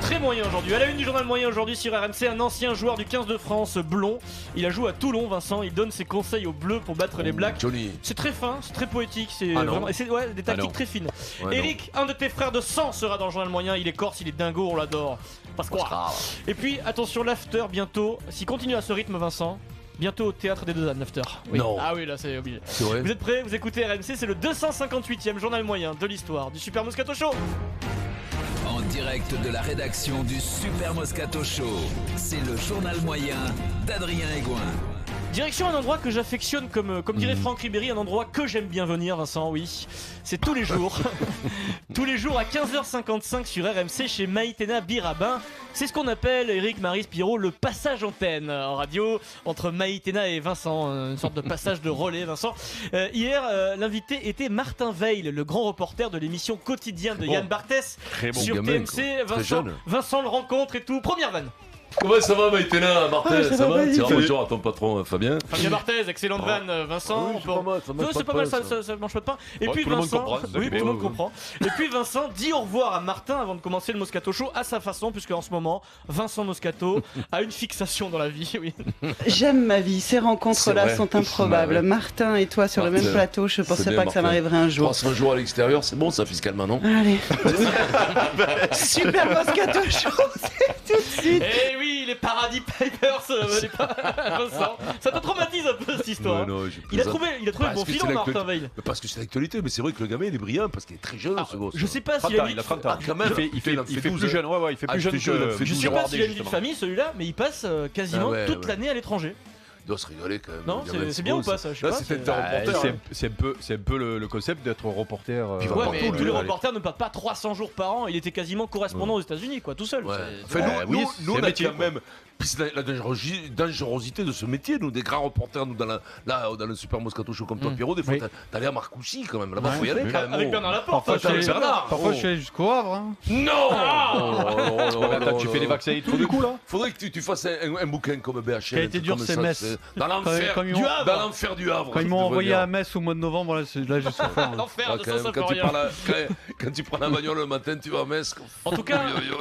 Très moyen aujourd'hui. À la une du journal moyen aujourd'hui sur RMC, un ancien joueur du 15 de France, blond. Il a joué à Toulon, Vincent. Il donne ses conseils aux Bleus pour battre les Blacks. Joli. C'est très fin, c'est très poétique. C'est vraiment. Et c'est des tactiques très fines. Ouais, Eric, un de tes frères de sang, sera dans le journal moyen. Il est corse, il est dingo, on l'adore. Pasqua. Et puis attention, l'after bientôt. S'il continue à ce rythme, Vincent. Bientôt au théâtre des Deux Ânes, l'after. Oui. Non. Ah oui, là c'est obligé. C'est vrai. Vous êtes prêts? Vous écoutez RMC, c'est le 258e journal moyen de l'histoire du Super Moscato Show. En direct de la rédaction du Super Moscato Show, c'est le journal moyen d'Adrien Egoin. Direction un endroit que j'affectionne, comme dirait Franck Ribéry, un endroit que j'aime bien venir, Vincent, oui. C'est tous les jours. Tous les jours à 15h55 sur RMC chez Maïtena Birabin. C'est ce qu'on appelle, Eric, Maryse, Pierrot, le passage antenne en radio entre Maïtena et Vincent. Une sorte de passage de relais, Vincent. Hier, l'invité était Martin Veil, le grand reporter de l'émission quotidienne de Yann Barthès sur gamin, TMC. Très jeune. Vincent le rencontre et tout. Première vanne. Comment ça va, Maïtena, Martin? Ça va? bien. Tiens, bonjour à ton patron, Fabien. Fabien Barthez, excellente vanne, Vincent. Oui, c'est pas mal, ça mange C'est pas pas de mal, pain, ça mange pas de pain. Et puis tout le monde Vincent, comprend, c'est ça oui, qui est tout le bien. monde comprend. Et puis Vincent dit au revoir à Martin avant de commencer le Moscato Show à sa façon, puisque en ce moment, Vincent Moscato a une fixation dans la vie. Oui. J'aime ma vie, ces rencontres-là C'est vrai. sont improbables. Ouais. Martin et toi sur le Martin, même plateau, je pensais c'est pas bien, que ça Martin. m'arriverait un jour. 300 jours à l'extérieur, c'est bon ça fiscalement, non? Allez. Super Moscato Show, c'est tout de suite. Eh oui, les Paradis Papers, Vincent. Ça te traumatise un peu cette histoire. Non, je Il a plaisante. trouvé le Parce bon que filon, c'est Martin l'actualité. Veil. Parce que c'est l'actualité, mais c'est vrai que le gamin il est brillant parce qu'il est très jeune ce gosse. Je sais pas s'il 30 a ans, une il a 30 ans. Ah, quand même. Il fait 12, plus jeune, il fait plus jeune que Je sais pas s'il a une vie de famille celui-là, mais il passe quasiment Ah ouais, toute ouais. l'année à l'étranger. Il doit se rigoler quand même. Non, le gamin, c'est bien beau, ou pas ça? Je sais pas. c'était un reporter. C'est un peu le concept d'être reporter. Puis il va Ouais, partout, mais lui, tous les allez. reporters ne partent pas 300 jours par an. Il était quasiment correspondant aux États-Unis, quoi, tout seul. Ouais. C'est- Enfin, oui, nous, c'est on un a métier, quand même. Puis c'est la dangerosité de ce métier, nous, des grands reporters, nous, dans le Super Moscato Show comme toi, Pierrot, des fois, Oui. t'allais à Marcoussis quand même. Là-bas, faut y aller quand même. Avec oh. Bernard Laporte. Parfois, ça, je suis allé- Bernard, parfois, oh. je suis allé jusqu'au Havre. Hein. Non Attends, tu fais les vaccins et tout du coup là? Faudrait que tu fasses un bouquin comme BHL. Qui a été dur, comme c'est ça, Metz. Dans l'enfer Quand ils du m'ont- Havre. Dans l'enfer du Havre. Quand ils je m'ont devrais envoyé dire. à Metz au mois de novembre, là, là j'ai souffert. L'enfer Ah, de quand même, ça quand, tu rien. prends quand tu prends la bagnole le matin, tu vas à Metz. En tout cas,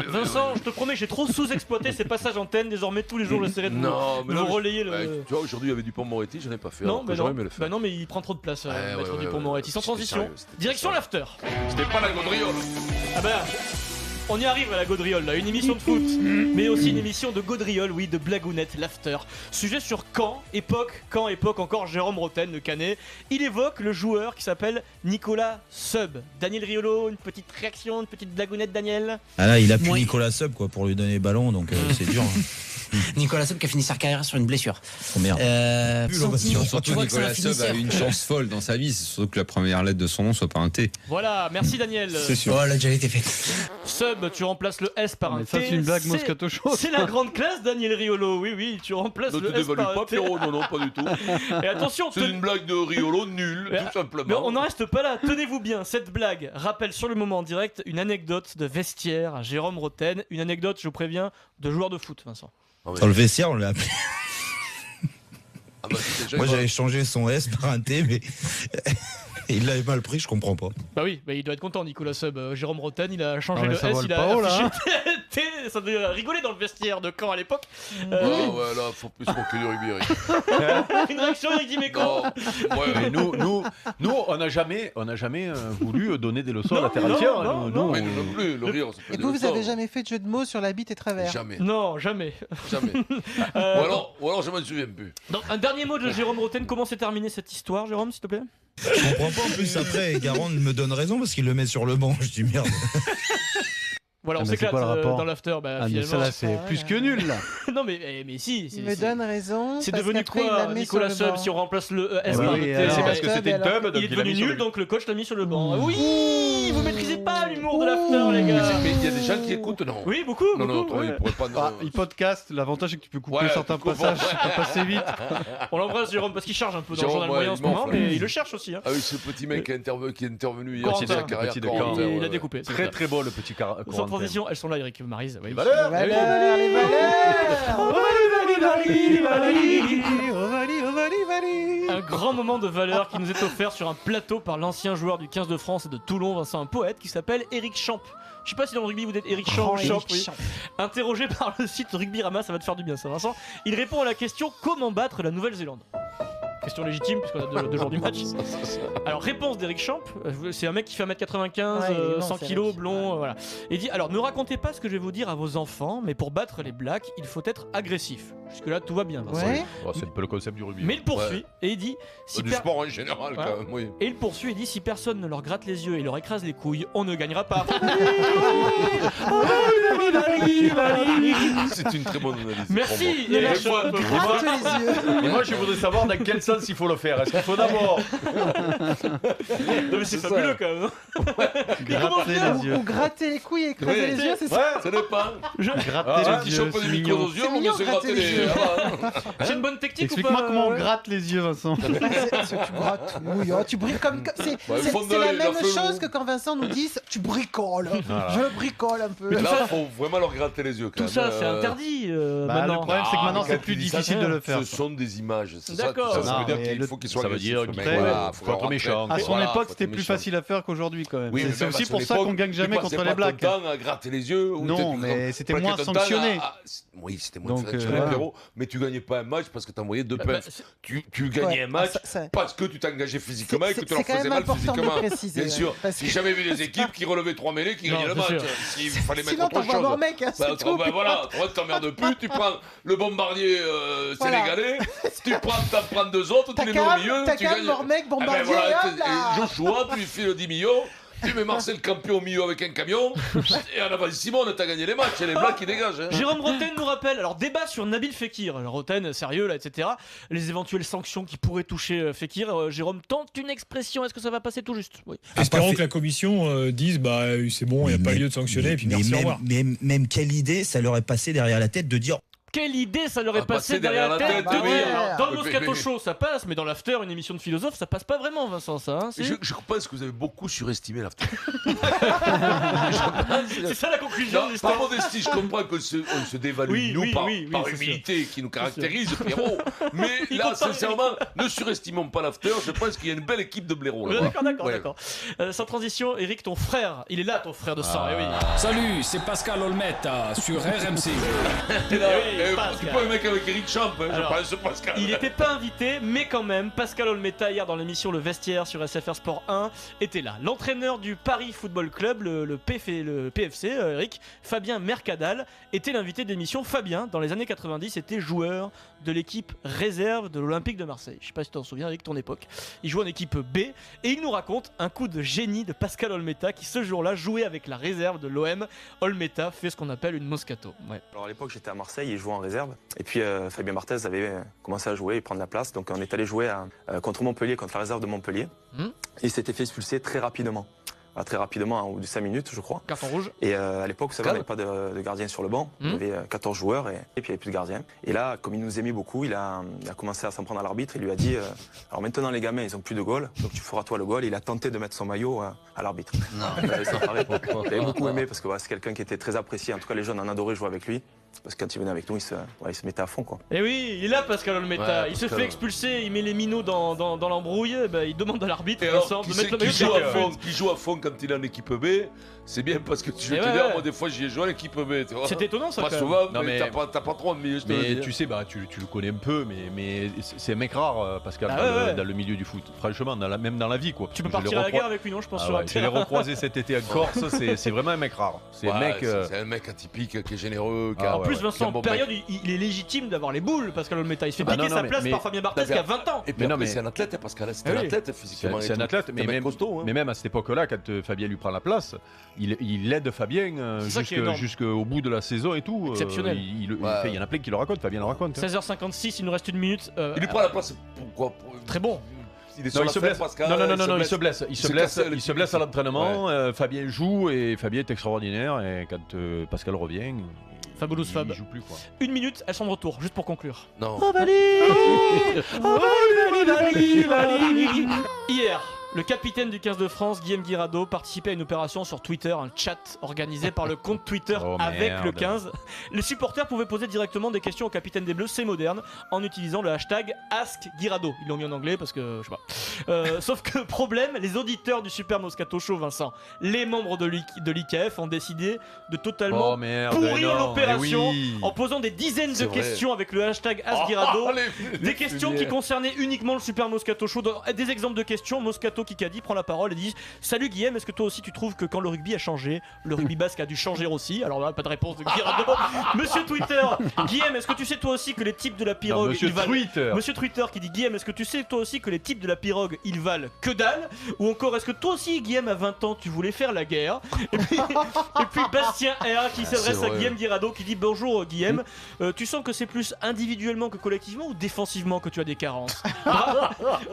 Vincent, je te promets que j'ai trop sous-exploité ces passages antennes. Désormais, tous les jours, j'essaierai de Non, vous mais là, relayer le. Tu vois, aujourd'hui, il y avait Dupont-Moretti, je n'ai pas fait. Non, alors que mais j'aurais non. aimé le faire. Bah non, mais il prend trop de place, Ouais, Maître ouais, Dupond-Moretti. Sans c'était transition. sérieux, c'était Direction sérieux. l'after. C'était pas la gaudriole. Ah bah, on y arrive à la gaudriole, là. Une émission de foot, mais aussi une émission de gaudriole, oui, de blagounette, l'after. Sujet sur quand époque encore Jérôme Roten, le Canet. Il évoque le joueur qui s'appelle Nicolas Sub. Daniel Riolo, une petite réaction, une petite blagounette, Daniel. Ah là, il a pu Oui. Nicolas Sub quoi, pour lui donner le ballon, donc c'est dur. Hein. Nicolas Sub qui a fini sa carrière sur une blessure. Oh merde. Quand tu vois que c'est un Nicolas Sub a finisseur. eu une chance folle dans sa vie, c'est surtout que la première lettre de son nom soit pas un T. Voilà, merci Daniel. Oh, elle a déjà été faite. Sub, tu remplaces le S par un Mais ça, T. c'est une blague Moscato Show. C'est la grande classe, Daniel Riolo. Oui, tu remplaces Ne te le S dévalue par un pas, T. Pierrot. Non, pas du tout. Et attention, C'est une blague de Riolo nulle, Mais- tout simplement. Mais on n'en reste pas là, tenez-vous bien, cette blague rappelle sur le moment en direct une anecdote de vestiaire à Jérôme Roten, une anecdote, je vous préviens, de joueur de foot, Vincent. Ah ouais. Dans le vestiaire, on l'a appelé. Ah bah, c'est déjà Moi, une- j'avais changé son S par un T, mais il l'avait mal pris, je comprends pas. Bah oui, il doit être content, Nicolas Sub. Jérôme Roten, il a changé Ah, mais le ça S, vole il a pas haut, là, affiché hein. T, ça devait rigoler dans le vestiaire de Caen à l'époque. Ah ouais, là, faut plus que du Ribéry. Une réaction, il dit mais Non, quand Mais ouais. nous, on n'a jamais voulu donner des leçons à la terre Non, entière. non, Nous, non. Mais non plus, le rire, ça fait Et de vous, vous ça. avez jamais fait de jeu de mots sur la bite et travers? Jamais, Non, jamais. jamais. Ou alors je m'en souviens plus. Donc, un dernier mot de Jérôme Roten, comment s'est terminée cette histoire, Jérôme, s'il te plaît? Je comprends pas en plus après, Garand me donne raison parce qu'il le met sur le banc. Je dis merde. Voilà, on Ah, mais c'est s'éclate quoi le rapport dans l'after, bah Ah, mais finalement. ça là, c'est plus que nul là. Non mais si, Il me donne raison. c'est parce devenu qu'après, il quoi la met Nicolas sur le Sub banc. si on remplace le S Oui, par oui, le T? alors, C'est parce que c'était une teub, donc Il est il l'a devenu mis sur nul, le... donc le coach l'a mis sur le banc. Oui, vous maîtrisez pas l'humour de l'after, les gars. Mais il y a des gens qui écoutent, non? Oui, beaucoup, Non, non, beaucoup. il Ouais. pourrait pas. Ah, il podcast, l'avantage c'est que tu peux couper Ouais, certains tu comprends. passages, ça passe assez vite. On l'embrasse Jérôme parce qu'il charge un peu dans le Jérôme, journal ouais, moyen en il ce moment, gonfle. mais il le cherche aussi. Hein. Ah oui, ce petit mec qui est intervenu hier Corentin, sur sa carrière. petit de Corentin, Corentin, Il ouais, a ouais. découpé. c'est Très ça. très beau le petit Sans Corentin. transition, elles sont là, Eric Maryse. Oui. Les valeurs, les valeurs. Ovali, ovali, ovali, ovali. Un grand moment de valeur qui nous est offert sur un plateau par l'ancien joueur du 15 de France et de Toulon, Vincent, un poète qui s'appelle Éric Champ. Je sais pas si dans le rugby vous êtes Éric Champ ou Champ. Oui. Interrogé par le site Rugbyrama, ça va te faire du bien ça Vincent. Il répond à la question comment battre la Nouvelle-Zélande. Question légitime puisqu'on a deux jours du match. Alors réponse d'Éric Champ, c'est un mec qui fait 1m95, 100 kg, blond, voilà. Et il dit alors ne racontez pas ce que je vais vous dire à vos enfants, mais pour battre les Blacks, il faut être agressif. Jusque là tout va bien. Vincent. Oh, c'est un peu le concept du rugby. Mais il poursuit et il dit du sport en général quand même, oui. Et il poursuit et dit si personne ne leur gratte les yeux et leur écrase les couilles, on ne gagnera pas. C'est une très bonne analyse. Merci. Et moi je voudrais savoir dans quel sens il faut le faire. Est-ce qu'il faut d'abord Non mais c'est fabuleux quand même. Gratter les yeux. Ou gratter les couilles et écraser les yeux, c'est ça? Ça dépend. Gratter les Si on yeux, peut c'est des micros mignon. aux yeux, C'est on mignon, peut se gratter gratter les les yeux. C'est une bonne technique ou Explique-moi pas comment on ouais. gratte les yeux, Vincent. Tu grattes. Oui, oh, tu bricoles comme. C'est le fond c'est d'œil, la il a même fait chose long. que quand Vincent nous dit tu bricoles. Voilà. Je bricole un peu. Mais là, il faut vraiment leur gratter les yeux quand Tout même. ça c'est interdit Bah, le maintenant. problème, c'est que maintenant, mais c'est quand plus tu dis ça, difficile de le faire. Ce sont des images. C'est ça, D'accord. ça veut Non, dire mais qu'il faut qu'ils soient ça veut agressifs, dire le qu'il mec, faut- voilà, faut être méchant. À son Voilà, époque, faut c'était être plus méchant. facile à faire qu'aujourd'hui, quand même. Oui, mais C'est même à aussi son pour ça époque, qu'on gagne jamais tu contre passais les pas Blacks. ton temps à gratter les yeux. ou Non, tu- mais c'était plaquer moins ton temps sanctionné. Oui, c'était moins Donc, sanctionné, voilà. frérot. Mais tu gagnais pas un match parce que t'envoyais deux Bah, pinces. Tu gagnais un match ça- parce que tu t'engageais physiquement et que tu leur c'est quand faisais même mal important de physiquement. préciser, Bien sûr. parce J'ai que- jamais vu des équipes qui relevaient 3 mêlées qui Non, gagnaient le c'est match. sûr. S'il fallait mettre Sinon, autre t'envoies chose. mort mec, hein, c'est tout. Voilà, tu t'emmerdes plus, tu prends le bombardier Voilà. sénégalais, t'en prends deux autres, tu les mets au milieu, T'as tu qu'un gagnes. mort mec, Ah ben bombardier, voilà, hop là. et Joshua, tu lui files 10 millions, tu mets Marcel Campion au milieu avec un camion, et en avant Simone, t'as gagné les matchs, et les Blacks qui dégagent. Hein. Jérôme Roten nous rappelle, alors débat sur Nabil Fekir, Roten sérieux là, etc. Les éventuelles sanctions qui pourraient toucher Fekir. Jérôme tente une expression, est-ce que ça va passer tout juste? Oui. Espérons que la commission dise bah c'est bon, il n'y a pas lieu de sanctionner, et puis merci, au revoir. Mais même quelle idée ça leur est passé derrière la tête de dire Quelle idée ça leur est Ah, passé derrière la tête de oui. dire dans le Mais- Moscato mais- Show ça passe, mais dans l'after, une émission de philosophe, ça passe pas vraiment Vincent ça. Hein, si Je pense que vous avez beaucoup surestimé l'after. c'est ça la conclusion Non, de par l'histoire. modestie, je comprends qu'on se dévalue, Oui, nous, oui, par oui, par c'est humilité qui nous caractérise, frérot. Mais Il là, compare- sincèrement, ne surestimons pas l'after. Je pense qu'il y a une belle équipe de blaireaux. là-bas. D'accord. Ouais. Sans transition, Eric, ton frère, il est là ton frère de sang, eh oui. Salut, c'est Pascal Olmeta sur RMC. Et là, Oui, Pascal. tu peux un mec avec Eric Champ, hein, Alors, je pense, Pascal. Il n'était pas invité, mais quand même, Pascal Olmeta, hier dans l'émission Le Vestiaire sur SFR Sport 1, était là. L'entraîneur du Paris Football Club, le PFC, Eric, Fabien Mercadal, était l'invité de l'émission. Fabien, dans les années 90, était joueur de l'équipe réserve de l'Olympique de Marseille. Je sais pas si tu t'en souviens, Eric, ton époque. Il jouait en équipe B, et il nous raconte un coup de génie de Pascal Olmeta, qui ce jour-là jouait avec la réserve de l'OM. Olmeta fait ce qu'on appelle une Moscato. Ouais. Alors à l'époque j'étais à Marseille et je jouais en réserve et puis Fabien Barthez avait commencé à jouer et prendre la place donc on est allé jouer contre Montpellier, contre la réserve de Montpellier et il s'était fait expulser très rapidement. Très rapidement, en haut de 5 minutes je crois. Carton rouge. Et à l'époque vous savez on n'avait pas de gardien sur le banc, il y avait 14 joueurs et puis il n'y avait plus de gardien. Et là comme il nous aimait beaucoup il a commencé à s'en prendre à l'arbitre, il lui a dit alors maintenant les gamins ils ont plus de goal donc tu feras toi le goal et il a tenté de mettre son maillot à l'arbitre. J'avais beaucoup aimé parce que c'est quelqu'un qui était très apprécié, en tout cas les jeunes en adoraient jouer avec lui. Parce que quand il venait avec nous, il se mettait à fond quoi. Et oui, il est là Pascal Olmeta, Ouais, il se Pascal. fait expulser, il met les minots dans l'embrouille, il demande à l'arbitre Et alors, Vincent, de qui, mettre le qui maillot joue de à Fabien. fond, qui joue à fond quand il est en équipe B, c'est bien parce que je Et vais te ouais, dire, ouais. moi des fois j'y ai joué à l'équipe B, tu vois. C'est étonnant ça Pas quand même. souvent, Non, mais mais- t'as pas trop de milieu, je te le Mais dis. tu sais, tu le connais un peu, mais c'est un mec rare, Pascal, Ah ouais, ouais. dans le milieu du foot. Franchement, même dans la vie, quoi. Tu peux Je l'ai partir à la recro- guerre avec lui, non, je pense, Ah sur ouais, un je l'ai terrain. recroisé cet été en Corse, c'est vraiment un mec rare. C'est un Ouais, mec. c'est un mec atypique, qui est généreux, qui Ah a En plus, Vincent, qui est un en bon période, mec. il est légitime d'avoir les boules, Pascal Olmeta. Il se fait Ah piquer non, non, sa mais- place mais- par Fabien Barthez qui a 20 ans. Et puis Mais non, après, mais- c'est un athlète, hein, Pascal, c'est Ah un oui. athlète physiquement. C'est et un tout. athlète, C'est mais un mec même, costaud. Hein. mais même à cette époque-là, quand Fabien lui prend la place, il aide Fabien C'est ça qui est énorme. jusqu'au bout de la saison et tout. Exceptionnel. Il y en a plein qui le racontent, Fabien le raconte. hein. 16h56, il nous reste une minute. Il lui prend la place, pourquoi Très bon. Il est Non, sur il la se fête, blesse. Pascal. Non, il se blesse. Il se blesse à le- l'entraînement. Fabien joue et Fabien est extraordinaire. Et quand Pascal revient, Fabulous Fab. il joue plus quoi. Une minute, elles sont de retour, juste pour conclure. Non. Hier, Le capitaine du 15 de France, Guillaume Guirado, participait à une opération sur Twitter, un chat organisé par le compte Twitter Oh, avec merde. le 15. Les supporters pouvaient poser directement des questions au capitaine des Bleus, c'est moderne, en utilisant le hashtag #AskGuirado. Ils l'ont mis en anglais parce que je sais pas. Sauf que problème, les auditeurs du Super Moscato Show, Vincent, les membres de l'IKF ont décidé de totalement Oh merde, pourrir non, l'opération mais oui. en posant des dizaines de C'est vrai. questions avec le hashtag #AskGuirado. les Des questions qui concernaient uniquement le Super Moscato Show. Des exemples de questions. Moscato Kikadi prend la parole et dit: Salut Guillaume, est-ce que toi aussi tu trouves que quand le rugby a changé, le rugby basque a dû changer aussi? Alors là, pas de réponse de Guirado. Monsieur Twitter, Guillaume, est-ce que tu sais toi aussi que les types de la pirogue. Non, monsieur ils valent- Twitter. Monsieur Twitter qui dit: Guillaume, est-ce que tu sais toi aussi que les types de la pirogue ils valent que dalle? Ou encore, est-ce que toi aussi, Guillaume, à 20 ans, tu voulais faire la guerre? Et puis Bastien R qui s'adresse c'est à vrai. Guillaume Guirado qui dit: Bonjour Guillaume, tu sens que c'est plus individuellement que collectivement ou défensivement que tu as des carences?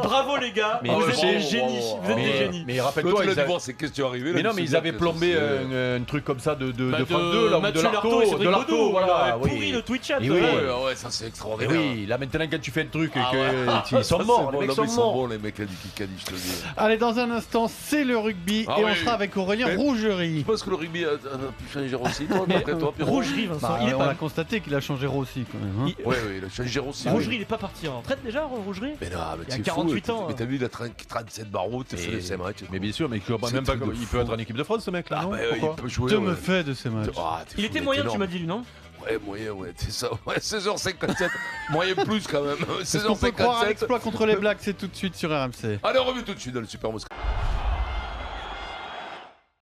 Bravo les gars, Mais vous tu êtes sais- des génies, vous êtes des génies. Mais Quand rappelle-toi, tu l'as ils dû avaient- voir ces questions arriver. mais là, non, tu mais te ils avaient souviens plombé que c'est- un truc comme ça de Bah, France 2, là, ou de Mathieu Lartaud l'Arto, et Cédric de l'Arto, Baudou, voilà. il a pourri le Twitch chat. Et oui. ouais. Ouais, ça c'est Et extraordinaire. oui, là maintenant quand tu fais un truc et Ah que ils Ça, sont c'est morts, bon, les mecs non, sont mais ils sont morts. bons, les mecs là du Kikadi, je te le dis. Allez, dans un instant, c'est le rugby Ah et oui. on sera avec Aurélien Mais- Rougerie. Je pense que le rugby a pu changer aussi, toi, d'après toi, Pierrot. Rougerie, Vincent, Bah, il est on pas. a constaté qu'il a changé aussi quand même. Hein. Ouais, il a changé aussi. Rougerie, il est pas parti en retraite déjà, Rougerie? Mais non, mais Il a c'est 48 fou, ans. Mais t'as vu, il a 37 barreaux, t'as fait les matchs. Mais bien sûr, mais il comprend C'est même pas un truc comment de il fou. peut être en équipe de France ce mec là, Ah non bah, il Pourquoi peut jouer. Que ouais. me fait de ces matchs? Ah, t'es Il fou, était mec, moyen, tu énorme. m'as dit lui, non? Ouais, moyen, ouais, c'est ça. Ouais, 16h57. Moyen plus quand même. Est-ce qu'on peut croire à 16h57. l'exploit contre les Blacks? C'est tout de suite sur RMC. Allez, on revient tout de suite dans le Super Moscato.